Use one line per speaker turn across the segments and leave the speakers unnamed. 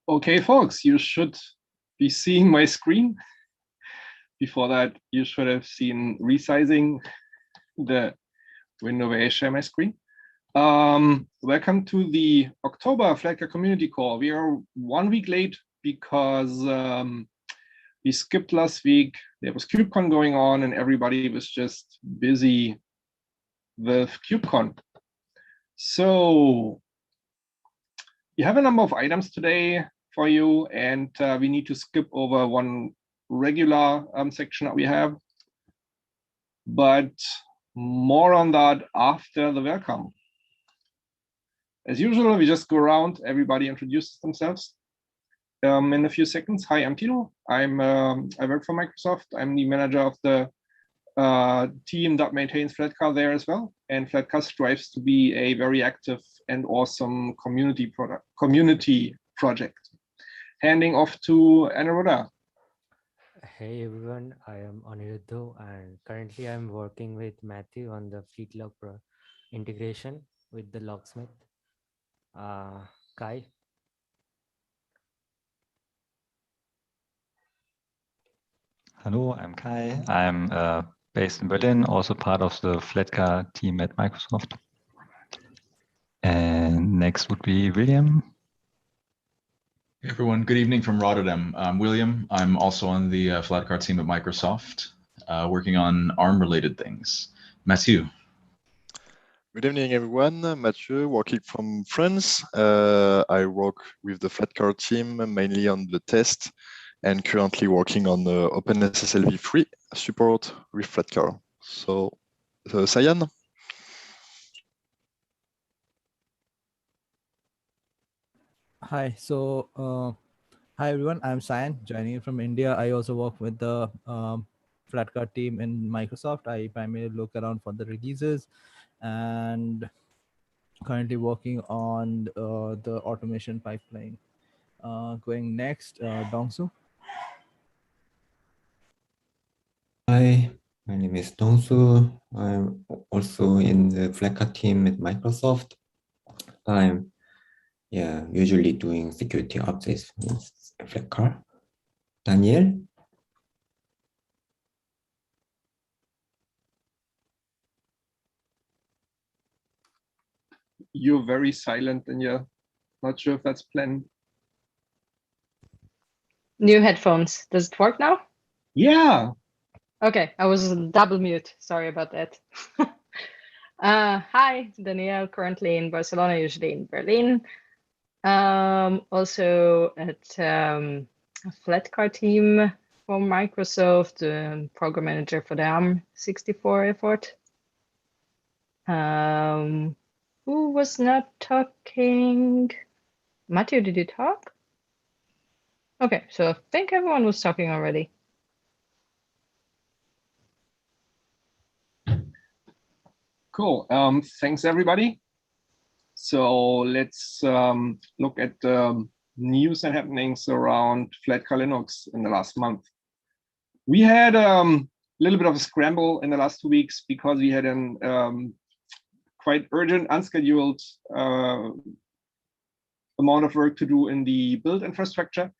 Okay, folks, you should be seeing my screen. Before that, you should have seen resizing the window where I share my screen. Welcome to the October Flatcar community call. We are 1 week late because we skipped last week. There was KubeCon going on and everybody was just busy with KubeCon. So you have a number of items today for you, and we need to skip over one regular section that we have, but more on that after the welcome. As usual, we just go around, everybody introduces themselves in a few seconds. Hi, I'm Tino. I work for Microsoft. I'm the manager of the team that maintains Flatcar there as well. And Flatcar strives to be a very active and awesome community project. Handing off to Aniruddha.
Hey everyone, I am Aniruddha and currently I'm working with Matthew on the Fleetlog integration with the locksmith. Kai.
Hello, I'm Kai. I'm based in Berlin, also part of the Flatcar team at Microsoft. And next would be William.
Hey everyone, good evening from Rotterdam. I'm William. I'm also on the Flatcar team at Microsoft, working on ARM-related things. Mathieu.
Good evening, everyone. Mathieu, working from France. I work with the Flatcar team, mainly on the test, and currently working on the OpenSSL v3 support with Flatcar. So, Sayan.
Hi, hi everyone, I'm Sayan, joining you from India. I also work with the Flatcar team in Microsoft. I primarily look around for the releases and currently working on the automation pipeline. Going next, Dongsu.
Hi, my name is Dongsu. I'm also in the Flatcar team at Microsoft. I'm usually doing security updates with Flatcar. Daniel?
You're very silent and you're not sure if that's planned.
New headphones. Does it work now?
Yeah.
Okay, I was double mute. Sorry about that. Hi, Danielle, currently in Barcelona, usually in Berlin. Also at a Flatcar team for Microsoft, program manager for the ARM64 effort. Who was not talking? Matthew, did you talk? Okay, so I think everyone was talking already.
Cool. Thanks, everybody. So let's look at news and happenings around Flatcar Linux in the last month. We had a little bit of a scramble in the last 2 weeks because we had an quite urgent, unscheduled amount of work to do in the build infrastructure.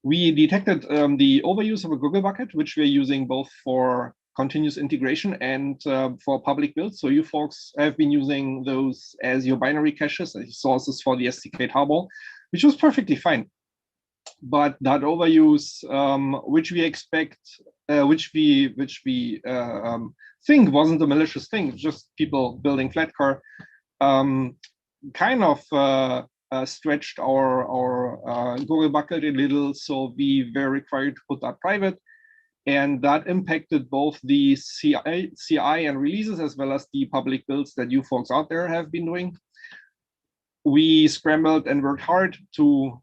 We detected the overuse of a Google bucket, which we're using both for continuous integration and for public builds. So you folks have been using those as your binary caches, as sources for the SDK tarball, which was perfectly fine. But that overuse, which we expect, which we think wasn't a malicious thing, just people building Flatcar, kind of stretched our Google bucket a little, so we were required to put that private, and that impacted both the CI and releases as well as the public builds that you folks out there have been doing. We scrambled and worked hard to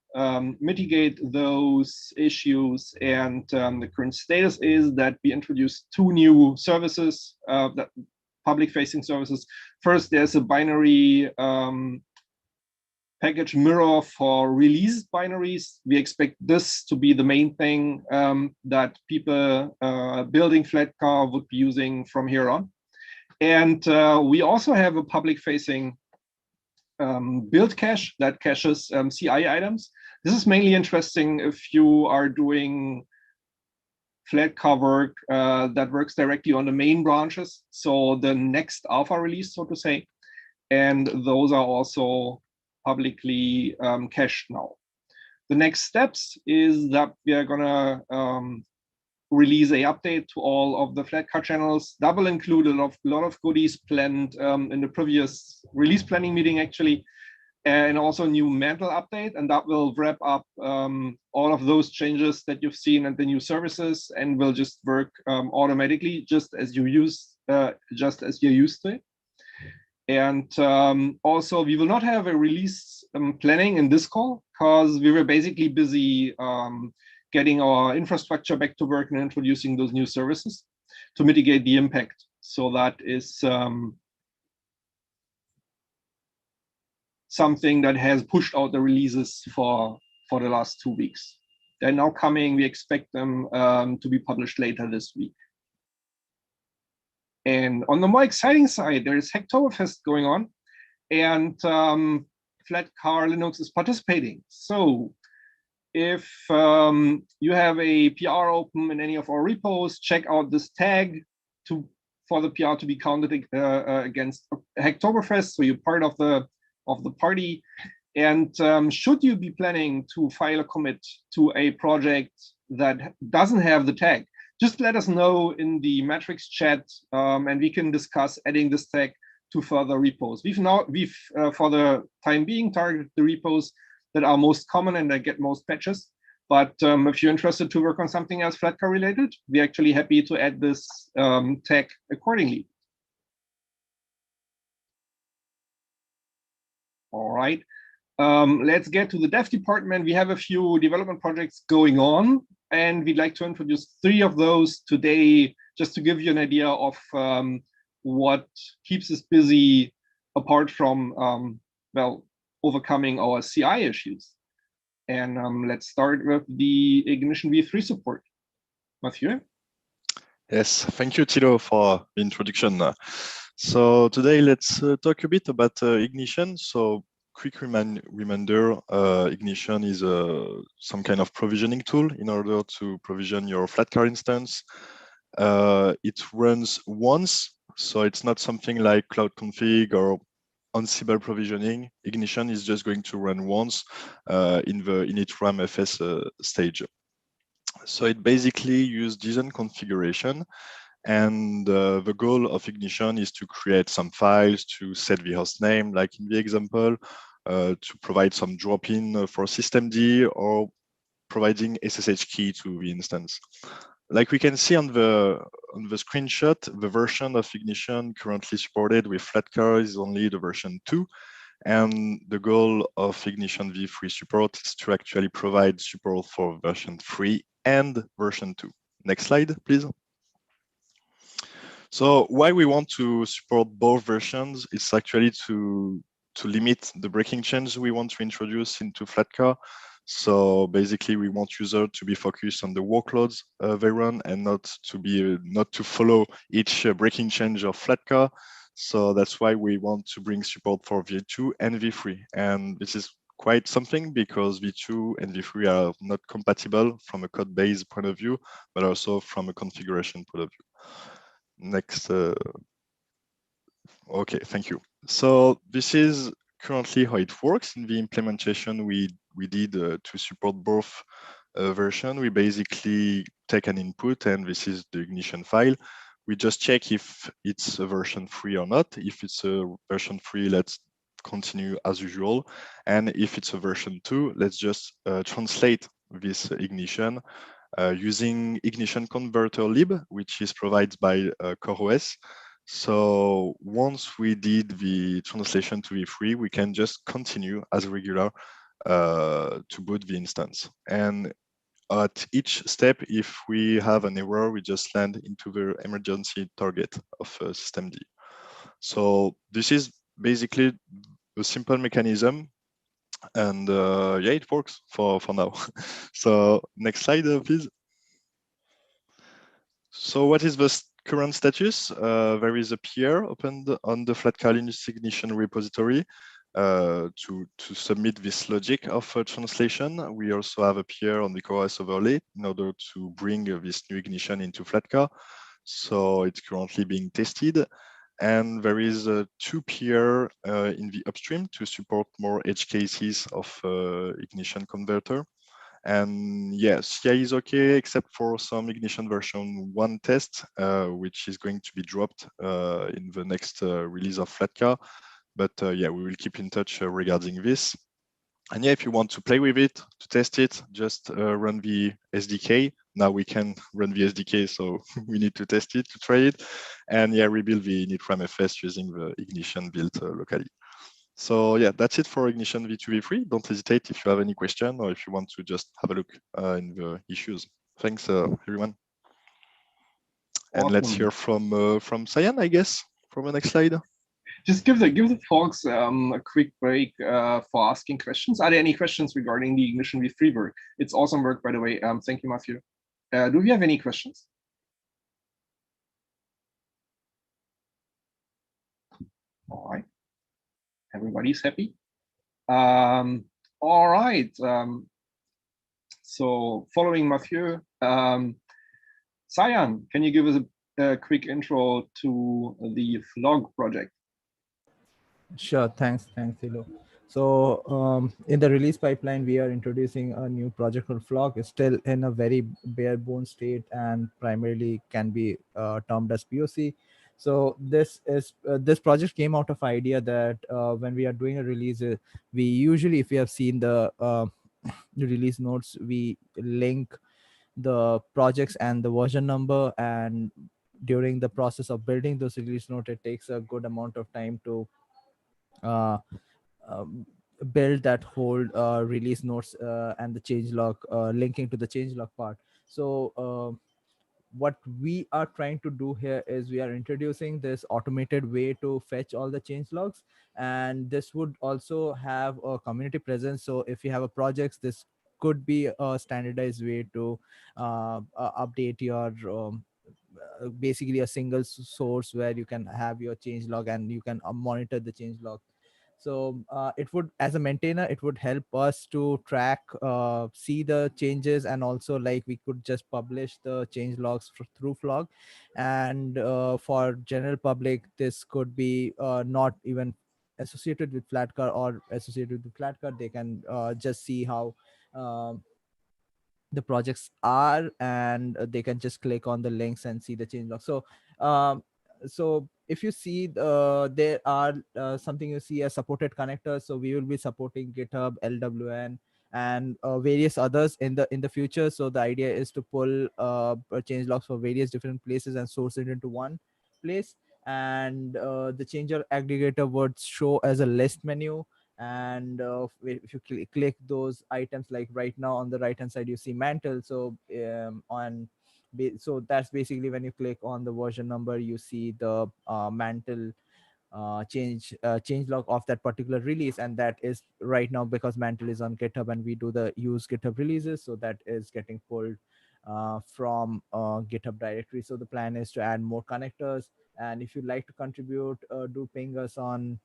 mitigate those issues, and the current status is that we introduced 2 new services, that public-facing services. First, there's a binary package mirror for release binaries. We expect this to be the main thing that people building Flatcar would be using from here on. And we also have a public-facing build cache that caches CI items. This is mainly interesting if you are doing Flatcar work that works directly on the main branches, so the next alpha release, so to say, and those are also publicly cached now. The next steps is that we are gonna release a update to all of the Flatcar channels. That will include a lot of goodies planned in the previous release planning meeting, actually, and also a new mantle update, and that will wrap up all of those changes that you've seen and the new services, and will just work automatically, just as you're used to it. And also, we will not have a release planning in this call because we were basically busy getting our infrastructure back to work and introducing those new services to mitigate the impact. So that is something that has pushed out the releases for the last 2 weeks. They're now coming. We expect them to be published later this week. And on the more exciting side, there is Hacktoberfest going on, and Flatcar Linux is participating. So if you have a PR open in any of our repos, check out this tag for the PR to be counted against Hacktoberfest, so you're part of the party. And should you be planning to file a commit to a project that doesn't have the tag, just let us know in the metrics chat, and we can discuss adding this tag to further repos. We've for the time being targeted the repos that are most common and that get most patches. But if you're interested to work on something else Flatcar related, we're actually happy to add this tag accordingly. All right, let's get to the dev department. We have a few development projects going on, and we'd like to introduce 3 of those today, just to give you an idea of what keeps us busy apart from, well, overcoming our CI issues. And let's start with the Ignition v3 support. Mathieu?
Yes, thank you, Tilo, for the introduction. So today, let's talk a bit about Ignition. So quick reminder, Ignition is some kind of provisioning tool in order to provision your Flatcar instance. It runs once, so it's not something like Cloud Config or Ansible provisioning. Ignition is just going to run once in its RAM-FS stage. So it basically uses JSON configuration, and the goal of Ignition is to create some files, to set the host name, like in the example, to provide some drop-in for systemd, or providing SSH key to the instance. Like we can see on the screenshot, the version of Ignition currently supported with Flatcar is only the version 2. And the goal of Ignition v3 support is to actually provide support for version 3 and version 2. Next slide, please. So why we want to support both versions is actually to limit the breaking change we want to introduce into Flatcar. So basically, we want users to be focused on the workloads they run, and not to follow each breaking change of Flatcar. So that's why we want to bring support for v2 and v3. And this is quite something, because v2 and v3 are not compatible from a code base point of view, but also from a configuration point of view. Next. Okay, thank you. So this is currently how it works in the implementation we did to support both versions. We basically take an input, and this is the Ignition file. We just check if it's a version 3 or not. If it's a version 3, let's continue as usual. And if it's a version 2, let's just translate this Ignition using Ignition converter lib, which is provided by CoreOS. So once we did the translation to v3, we can just continue as regular to boot the instance. And at each step, if we have an error, we just land into the emergency target of systemd. So this is basically a simple mechanism, and yeah, it works for now. So next slide, please. So what is the current status? There is a PR opened on the Flatcar Linux Ignition repository. to submit this logic of translation. We also have a peer on the CoreOS overlay in order to bring this new ignition into Flatcar. So it's currently being tested. And there is a 2-peer in the upstream to support more edge cases of ignition converter. And yes, CI is okay, except for some ignition version 1 test, which is going to be dropped in the next release of Flatcar. But yeah, we will keep in touch regarding this. And yeah, if you want to play with it, to test it, just run the SDK. Now we can run the SDK, so we need to test it, to try it. And yeah, rebuild the initramfs using the ignition built locally. So yeah, that's it for Ignition V2, V3. Don't hesitate if you have any question or if you want to just have a look in the issues. Thanks, everyone. And let's hear from Cyan, I guess, from the next slide.
Just give the folks a quick break for asking questions. Are there any questions regarding the Ignition V3 work? It's awesome work, by the way. Thank you, Matthew. Do we have any questions? All right. Everybody's happy. All right. So following Mathieu, Cyan, can you give us a quick intro to the flog project?
Sure, thanks, Thilo. So in the release pipeline, we are introducing a new project called Flog. It's still in a very bare bone state and primarily can be termed as POC. So this project came out of idea that when we are doing a release, we usually, if we have seen the release notes, we link the projects and the version number, and during the process of building those release note, it takes a good amount of time to build that whole release notes and the changelog linking to the changelog part. So what we are trying to do here is we are introducing this automated way to fetch all the changelogs, and this would also have a community presence. So if you have a project, this could be a standardized way to update your basically a single source where you can have your changelog and you can monitor the changelog. So it would, as a maintainer, it would help us to track, see the changes, and also like we could just publish the change logs through Flog. And for general public, this could be not even associated with Flatcar or associated with Flatcar. They can just see how the projects are, and they can just click on the links and see the changelog. So if you see there are something you see as supported connectors, so we will be supporting GitHub, LWN, and various others in the future. So the idea is to pull change logs for various different places and source it into one place. And the changer aggregator would show as a list menu. And if you click those items, like right now on the right hand side you see mantle. So so that's basically when you click on the version number, you see the mantle change log of that particular release. And that is right now, because mantle is on GitHub and we do the use GitHub releases, so that is getting pulled from GitHub directory. So the plan is to add more connectors, and if you'd like to contribute, do ping us on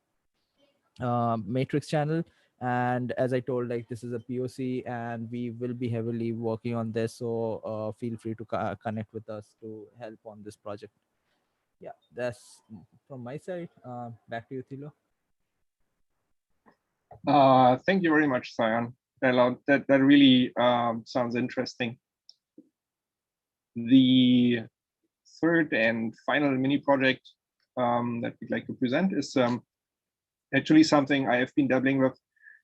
matrix channel. And as I told, like, this is a POC and we will be heavily working on this, so feel free to connect with us to help on this project. Yeah, that's from my side. Back to you, Thilo.
Thank you very much, Cyan. That really sounds interesting. The third and final mini project that we'd like to present is actually something I have been dabbling with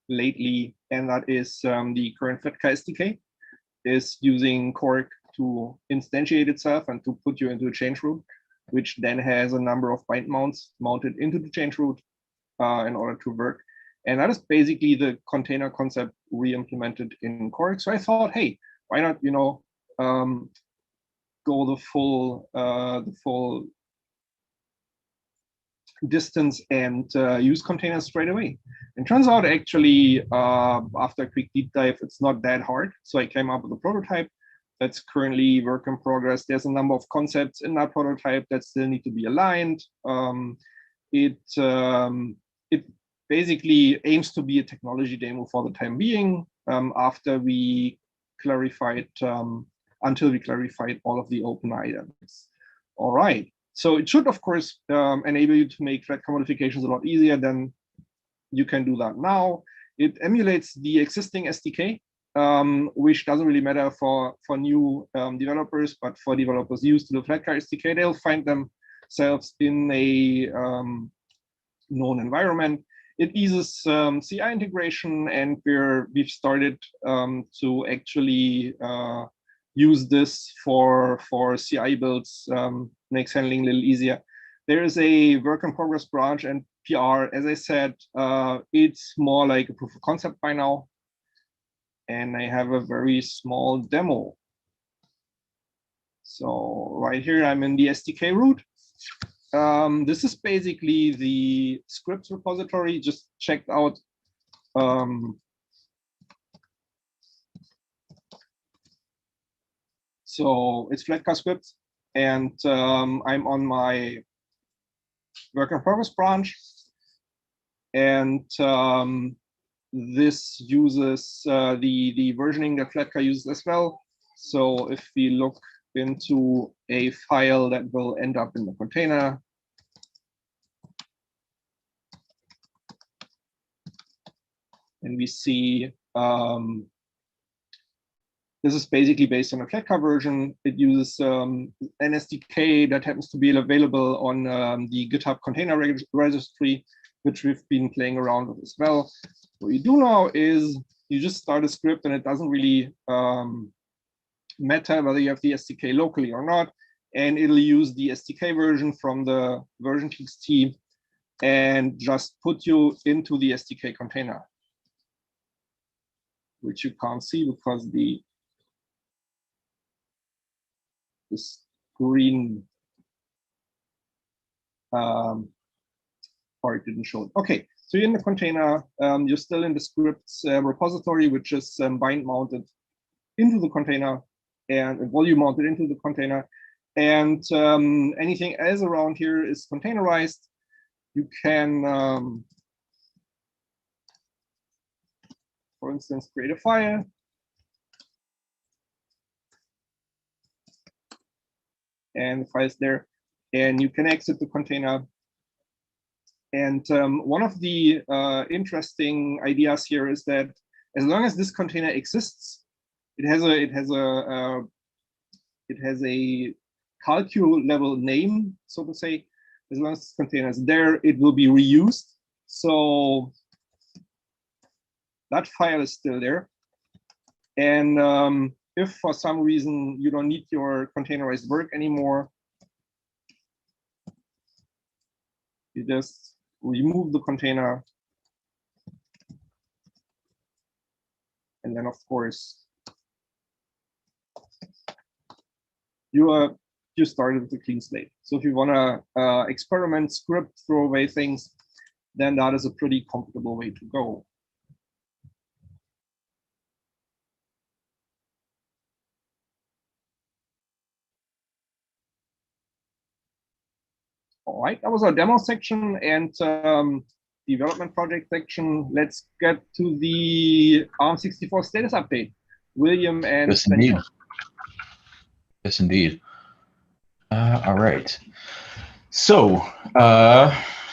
lately, and that is the current Flatcar SDK is using Cork to instantiate itself and to put you into a change root, which then has a number of bind mounts mounted into the change root in order to work. And that is basically the container concept we implemented in Cork. So I thought, hey, why not, go the full distance and use containers straight away. And turns out, actually, after a quick deep dive, it's not that hard. So I came up with a prototype that's currently work in progress. There's a number of concepts in that prototype that still need to be aligned. It basically aims to be a technology demo for the time being, after we clarified, until we clarified all of the open items. All right, so it should, of course, enable you to make Flatcar modifications a lot easier than you can do that now. It emulates the existing SDK, which doesn't really matter for new developers, but for developers used to the Flatcar SDK, they'll find themselves in a known environment. It eases CI integration, and we've started to actually use this for CI builds, makes handling a little easier. There is a work in progress branch and PR. As I said, it's more like a proof of concept by now. And I have a very small demo. So right here, I'm in the SDK root. This is basically the scripts repository. Just checked out. So it's Flatcar scripts, and I'm on my work in progress branch, and this uses the versioning that Flatcar uses as well. So if we look into a file that will end up in the container, and we see this is basically based on a Flatcar version. It uses an SDK that happens to be available on the GitHub container registry, which we've been playing around with as well. What you do now is you just start a script, and it doesn't really matter whether you have the SDK locally or not, and it'll use the SDK version from the version.txt and just put you into the SDK container, which you can't see because the screen part didn't show it. Okay, so you're in the container, you're still in the scripts repository, which is bind mounted into the container and volume mounted into the container. And anything else around here is containerized. You can, for instance, create a file. And the file's there. And you can exit the container. And one of the interesting ideas here is that as long as this container exists, it has a calcu level name, so to say. As long as this container is there, it will be reused. So that file is still there. And if for some reason you don't need your containerized work anymore, you just remove the container. And then, of course, you started with a clean slate. So if you want to experiment, script, throw away things, then that is a pretty comfortable way to go. All right, that was our demo section and development project section. Let's get to the ARM64 status update. William and
Yes, indeed. Yes, indeed. All right. So,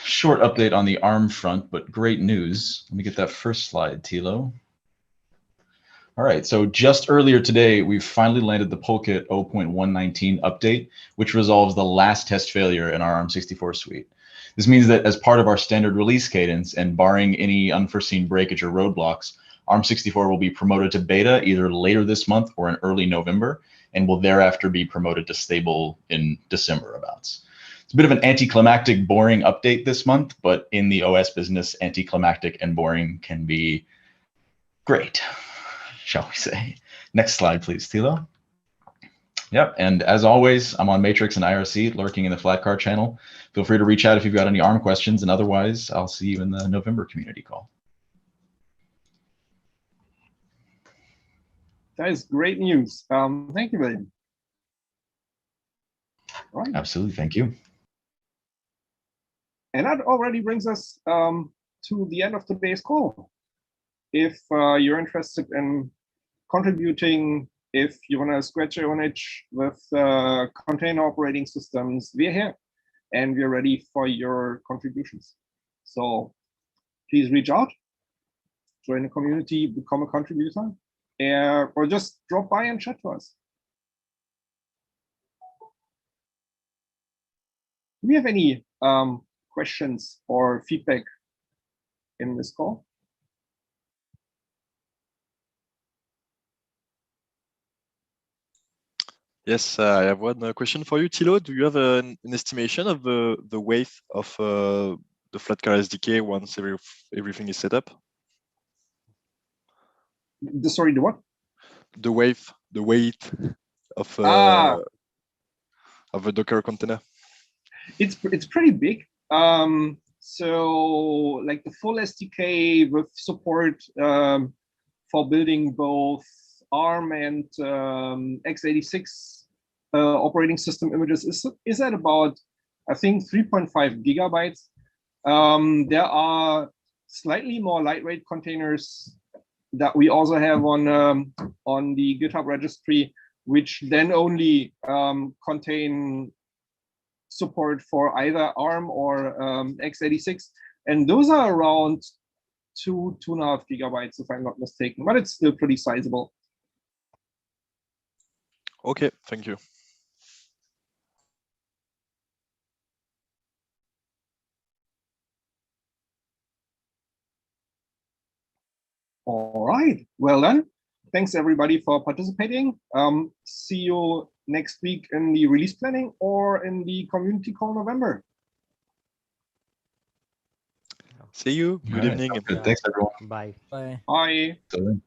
short update on the ARM front, but great news. Let me get that first slide, Thilo. All right, so just earlier today, we finally landed the Polkit 0.119 update, which resolves the last test failure in our ARM64 suite. This means that as part of our standard release cadence and barring any unforeseen breakage or roadblocks, ARM64 will be promoted to beta either later this month or in early November, and will thereafter be promoted to stable in December abouts. It's a bit of an anticlimactic, boring update this month, but in the OS business, anticlimactic and boring can be great, shall we say. Next slide, please, Thilo. Yep, and as always, I'm on Matrix and IRC, lurking in the Flatcar channel. Feel free to reach out if you've got any ARM questions, and otherwise, I'll see you in the November community call.
That is great news. Thank you, William. All right.
Absolutely, thank you.
And that already brings us to to the end of today's call. If you're interested in contributing, if you want to scratch your own itch with container operating systems, we're here and we're ready for your contributions. So please reach out, join the community, become a contributor, or just drop by and chat to us. Do we have any questions or feedback in this call?
Yes, I have one question for you, Thilo. Do you have an estimation of the weight of the Flatcar SDK once everything is set up?
Sorry, the what?
The weight of a Docker container.
It's pretty big. So like the full SDK with support for building both ARM and x86 operating system images is at about, I think, 3.5 gigabytes. There are slightly more lightweight containers that we also have on the GitHub registry, which then only contain support for either ARM or x86, and those are around 2.5 gigabytes, if I'm not mistaken, but it's still pretty sizable.
Okay, thank you.
All right, well then, thanks everybody for participating. See you next week in the release planning or in the community call November.
See you. Good evening.
Good. Thanks, everyone.
Bye.
Bye.
Bye.
Till then.